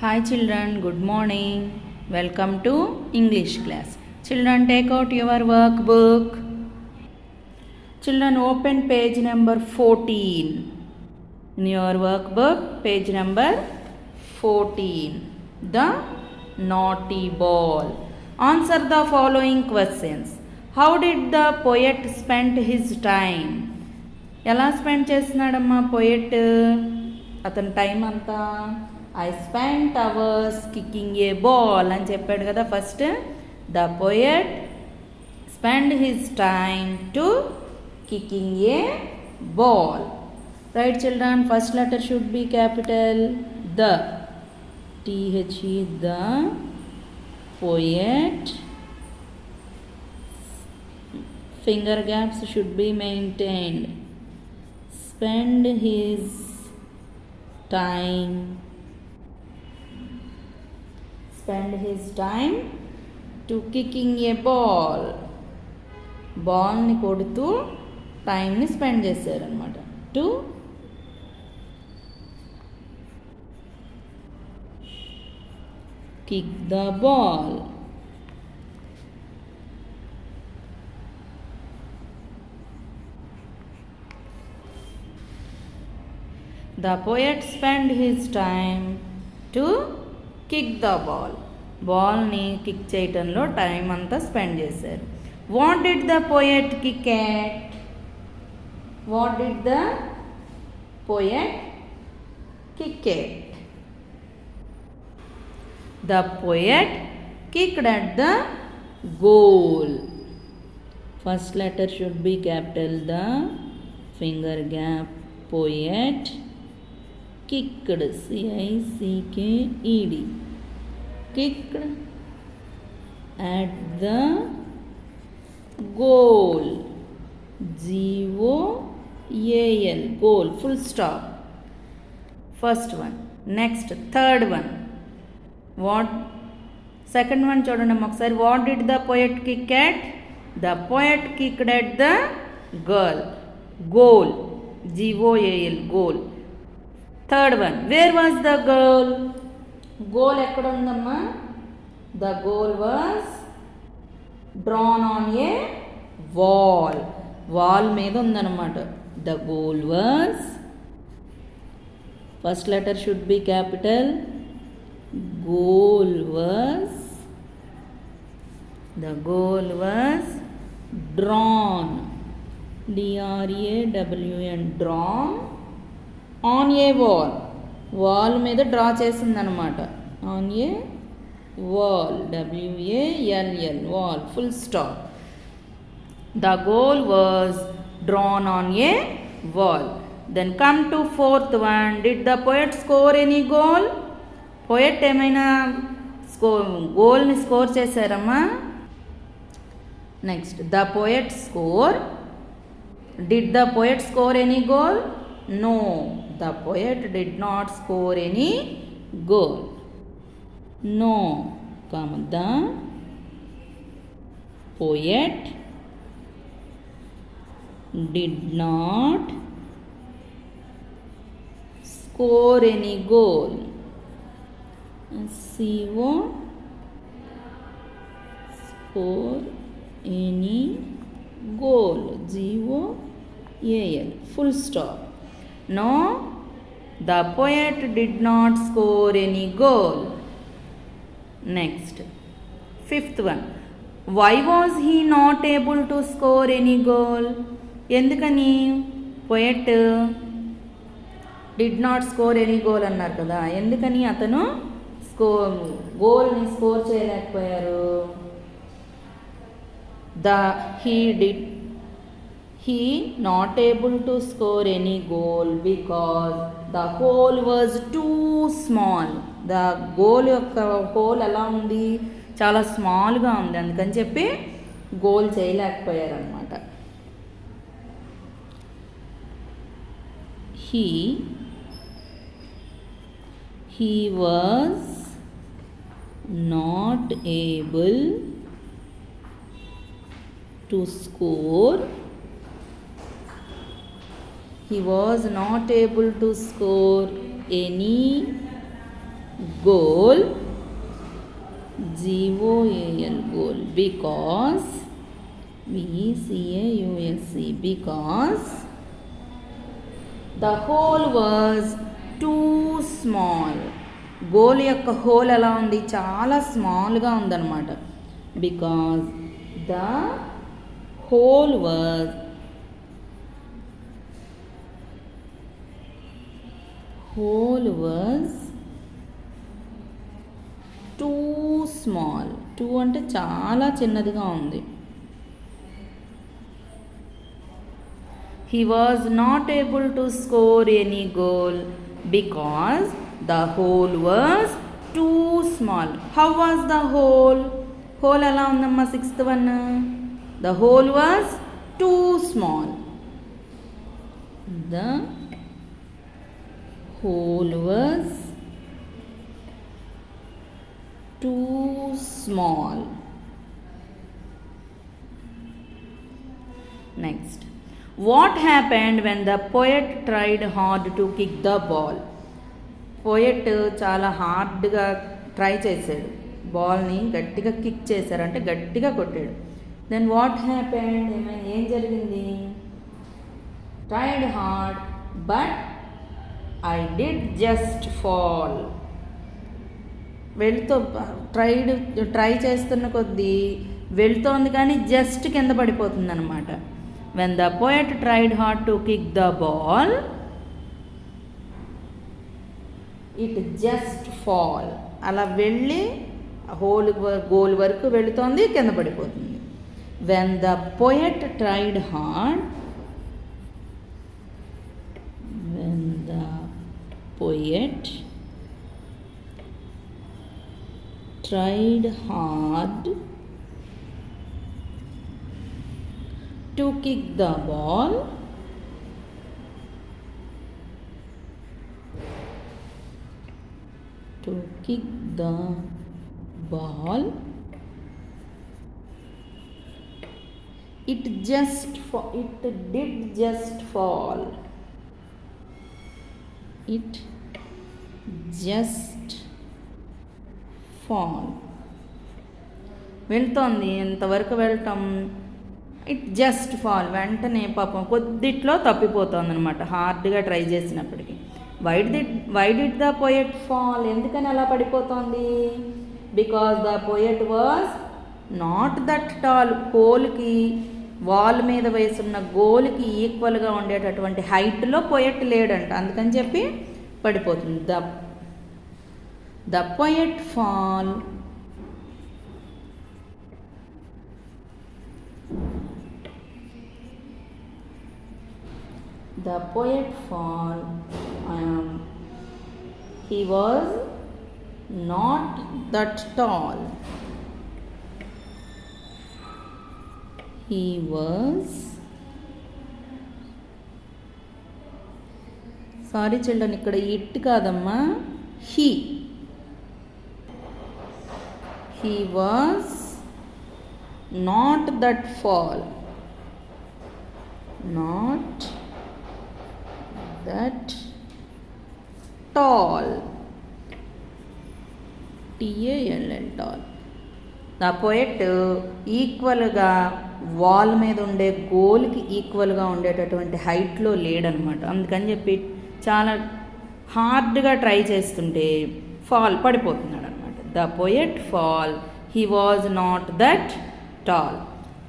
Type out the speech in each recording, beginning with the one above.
Hi children, good morning. Welcome to English class. Children, take out your workbook. Children, open page number 14. In your workbook, page number 14. The naughty ball. Answer the following questions. How did the poet spend his time? ఎలా spend చేస్తున్నాడమ్మా poet అతని time అంతా I spent hours kicking A ball అని చెప్పాడు కదా first. The poet spend his time to kicking A ball. Right children, first letter should be capital the THE, the poet. Finger gaps should be maintained. Spend his time to kicking a ball. బాల్ని కొడుతూ టైంని spend చేశారనమాట. To kick the ball. The poet spent his time to kick the ball. బాల్ని kick చేయటంలో time అంతా spend చేశారు. What did the poet kick at? What did the poet kick at? The poet kicked at the goal. First letter should be capital the, finger gap, poet. Kicked, CICKED. Kicked at the goal. GOAL, goal, full stop. First one. Next, third one. Watt second one చూడండి ఒకసారి. What did the poet kick at? The poet kicked at the girl. Goal, GOAL, goal. Third one, where was the girl? Goal ఎక్కడ ఉందమ్మా? The goal was drawn on a wall. Wall మీద ఉందన్నమాట. The goal was, first letter should be capital. The goal was drawn, DRAWN, drawn on a wall. Wall మీద draw చేసిందనమాట. On a wall, WALL, wall, full stop. The goal was drawn on a wall. Then come to fourth one. Did the poet score any goal? Poet ఏమైనా గోల్ని score చేశారమ్మా? Next, the poet score. Did the poet score any goal? No, the poet did not score any goal. No, the poet did not score any goal. CO, score any goal, GOAL, full stop. No, the poet did not score any goal. Next, fifth one. Why was he not able to score any goal? ఎందుకని poet did not score any goal అన్నారు కదా, ఎందుకని అతను గోల్ని score చేయలేకపోయారు? he not able to score any goal because the hole was too small. the goal యొక్క whole ఎలా ఉంది? చాలా స్మాల్గా ఉంది, అందుకని చెప్పి గోల్ చేయలేకపోయారు అనమాట. he was not able to score. He was not able to score any goal, G-O-A-L, goal, because, V-C-A-U-S-E, because the hole was too small. Goal యొక్క హోల్ ఎలా ఉంది, చాలా స్మాల్గా ఉందన్నమాట. Because the whole was two small. Two అంటే చాలా చిన్నదిగా ఉంది. He was not able to score any goal because the hole was too small. How was the hole? Hole ఎలా ఉందమ్మా, sixth one. The hole was too small. The hole was too small. Next. What happened when the poet tried hard to kick the ball? Poet చాలా హార్డ్గా try చేశాడు, బాల్ని గట్టిగా kick చేశారు, అంటే గట్టిగా కొట్టాడు. దెన్ వాట్ హ్యాపెండ్, ఏం జరిగింది? Tried hard but I did just fall. Try చేస్తున్న కొద్దీ వెళ్తోంది కానీ జస్ట్ కింద పడిపోతుంది అనమాట. When the poet tried hard to kick the ball, it just fall. అలా వెళ్ళి గోల్ వరకు వెళుతోంది, కింద పడిపోతుంది. When the poet tried hard, to kick the ball, it did just fall. వెళ్తోంది, ఎంతవరకు వెళ్ళటం, ఇట్ జస్ట్ ఫాల్, వెంటనే పాపం కొద్దిట్లో తప్పిపోతుంది అనమాట, హార్డ్గా ట్రై చేసినప్పటికీ. Why did the poet fall, ఎందుకని అలా పడిపోతుంది? Because the poet was not that tall. హోల్కి వాల్ మీద వేసున్న గోల్కి ఈక్వల్గా ఉండేటటువంటి హైట్లో పోయెట్ లేడంట, అందుకని చెప్పి పడిపోతుంది. The poet fall he was not that tall. He was, sorry children, ఇక్కడ ఇట్ కాదమ్మా, he was not that tall. Not that tall. T-A-L-L, tall. The poet ఈక్వల్గా వాల్ మీద ఉండే గోల్కి ఈక్వల్గా ఉండేటటువంటి హైట్లో లేడనమాట, అందుకని చెప్పి చాలా హార్డ్గా ట్రై చేస్తుంటే పడిపోతున్నాడు అనమాట. The poet fall, he was not that tall.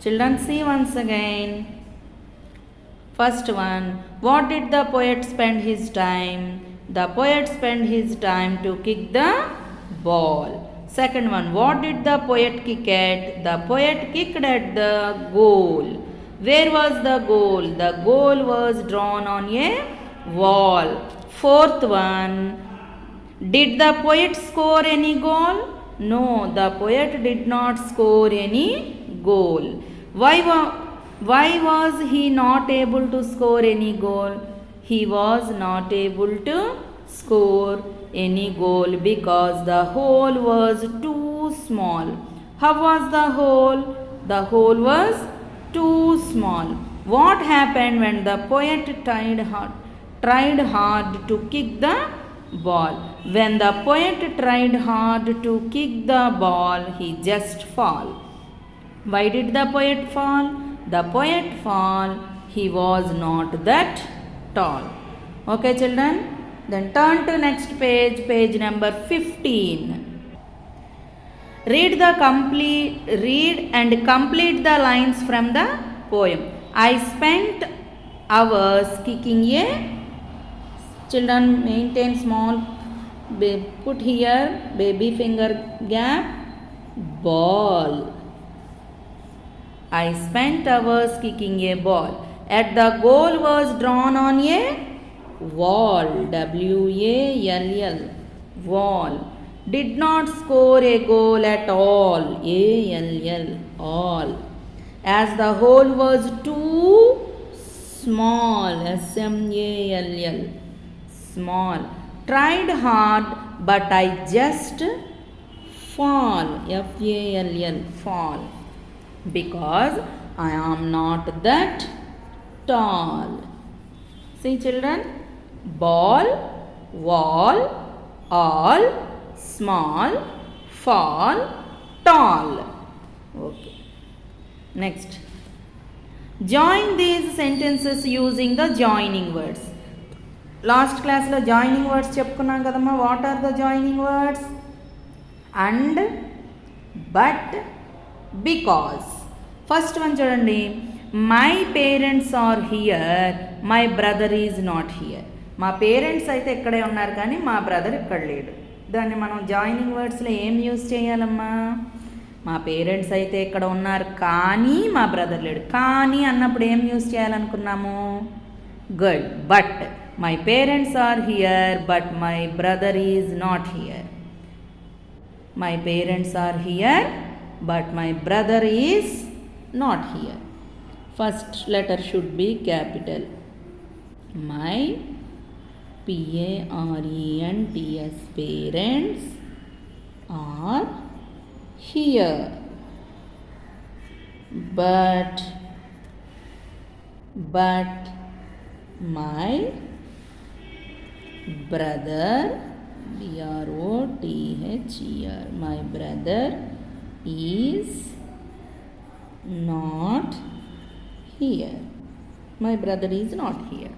Children, see once again. First one, what did the poet spend his time? The poet spent his time to kick the ball. Second one, what did the poet kick at? The poet kicked at the goal. Where was the goal? The goal was drawn on a wall. Fourth one, did the poet score any goal? No, the poet did not score any goal. Why was he not able to score any goal? He was not able to score any goal because the hole was too small. How was the hole? The hole was too small. What happened when the poet tried hard to kick the ball. When the poet tried hard to kick the ball, he just fall. Why did the poet fall? The poet fall. He was not that tall. Okay, children. Then turn to next page, page number 15. Read and complete the lines from the poem. I spent hours kicking a. Children, maintain small. Put here baby finger gap. Ball. I spent hours kicking a ball. At the goal was drawn on a wall. W-A-L-L. Wall. Did not score a goal at all. A-L-L. All. As the hole was too small. S-M-A-L-L. Small. Tried hard, but I just fall. F-A-L-L. Fall. Because I am not that tall. See, children, ball, wall, all, small, fall, tall. Okay. Next. Join these sentences using the joining words. Last class lo joining words చెప్పుకున్నాం కదమ్మా. What are the joining words? And, but, because. First one చూడండి. My parents are here. My brother is not here. మా parents అయితే ఇక్కడే ఉన్నారు కానీ మా brother ఇక్కడ లేడు. దాన్ని మనం జాయినింగ్ వర్డ్స్లో ఏం యూజ్ చేయాలమ్మా? మా పేరెంట్స్ అయితే ఇక్కడ ఉన్నారు కానీ మా బ్రదర్ లేడు. కానీ అన్నప్పుడు ఏం యూజ్ చేయాలనుకున్నాము? Good. But my parents are here but my brother is not here. My parents are here but my brother is not here. First letter should be capital. My parents parents are here, but my brother brother my brother is not here. My brother is not here.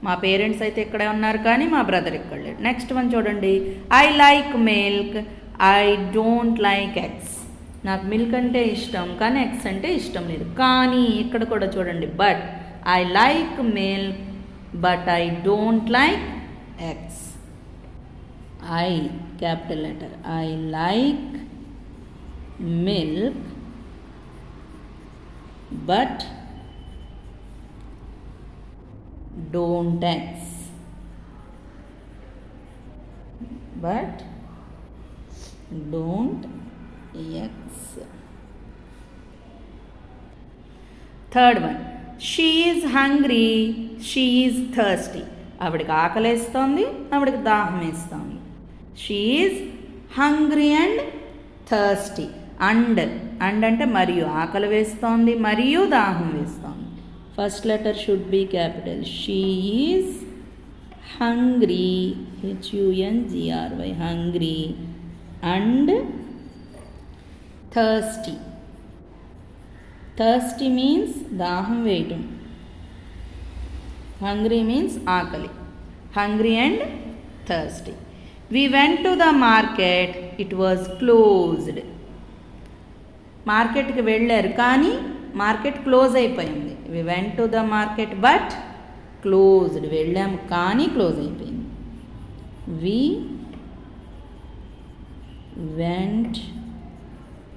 మా parents అయితే ఇక్కడే ఉన్నారు కానీ మా brother ఇక్కడ లేడు. Next one చూడండి. I like milk I don't like eggs. నాకు మిల్క్ అంటే ఇష్టం కానీ ఎగ్స్ అంటే ఇష్టం లేదు. కానీ ఇక్కడ కూడా చూడండి. But I like milk but I don't like eggs. I capital letter. I like milk but don't eggs. But don't eggs. Third one. She is hungry. She is thirsty. ఆవిడకి ఆకలేస్తోంది, ఆవిడకి దాహం వేస్తోంది. She is hungry and thirsty. And అంటే మరియు, ఆకలి వేస్తోంది మరియు దాహం వేస్తోంది. First letter should be capital. She is hungry. HUNGRY. Hungry and thirsty. Thirsty means దాహం వేయటం. హంగ్రీ మీన్స్ ఆకలి. Hungry and thirsty. We went to the market. It was closed. మార్కెట్కి వెళ్ళారు కానీ మార్కెట్ క్లోజ్ అయిపోయింది. We went to the market but closed. వెళ్ళాము కానీ close అయిపోయింది. We went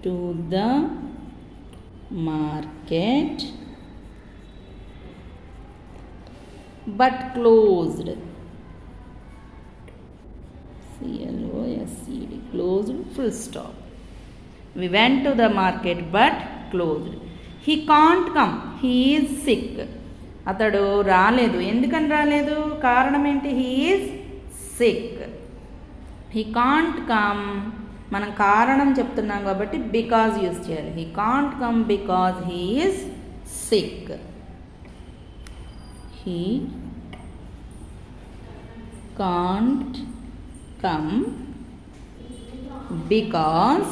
to the market but closed. CLOSED. Closed, full stop. We went to the market but closed. He can't come. He is sick. అతడు రాలేదు. ఎందుకని రాలేదు? కారణం ఏంటి? He is sick. He can't come. మనం కారణం చెప్తున్నాం కాబట్టి బికాజ్ యూజ్ చేయాలి. He can't come because he is sick. He can't come because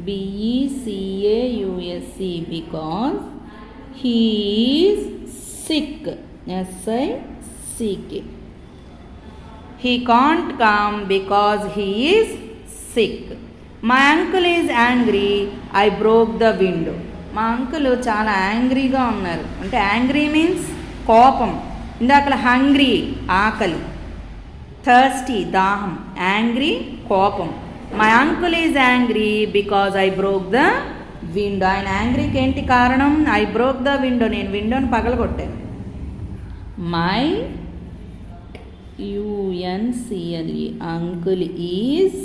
BECAUSE because he is sick. SICK. He can't come because he is sick. My uncle is angry. I broke the window. మా uncle చాలా యాంగ్రీగా ఉన్నారు. అంటే angry means కోపం. ఇందాక hungry ఆకలి, thirsty దాహం, angry కోపం. My uncle is angry because I broke the window. ఆయన యాంగ్రీకి ఏంటి కారణం? ఐ బ్రోక్ ద విండో, నేను విండోని పగలగొట్టాను. My UNCLE uncle is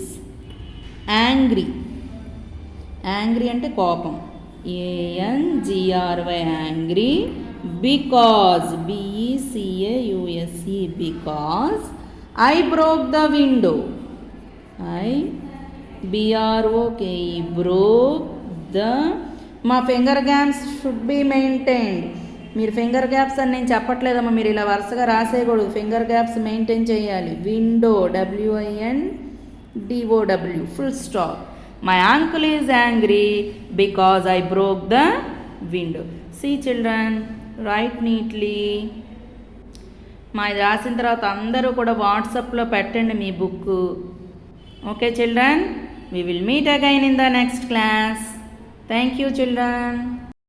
angry. Angry అంటే కోపం. ANGRY angry because BECAUSE because I broke the window. BROKE broke the. మా finger gaps should be maintained. మీరు ఫింగర్ గ్యాప్స్ అని నేను చెప్పట్లేదమ్మా, మీరు ఇలా వరుసగా రాసేయకూడదు. ఫింగర్ గ్యాప్స్ మెయింటైన్ చేయాలి. Window WINDOW full stop. My uncle is angry because I broke the window. See children, write neatly. మా ఇది రాసిన తర్వాత అందరూ కూడా వాట్సాప్లో పెట్టండి మీ book. Okay children, we will meet again in the next class. Thank you children.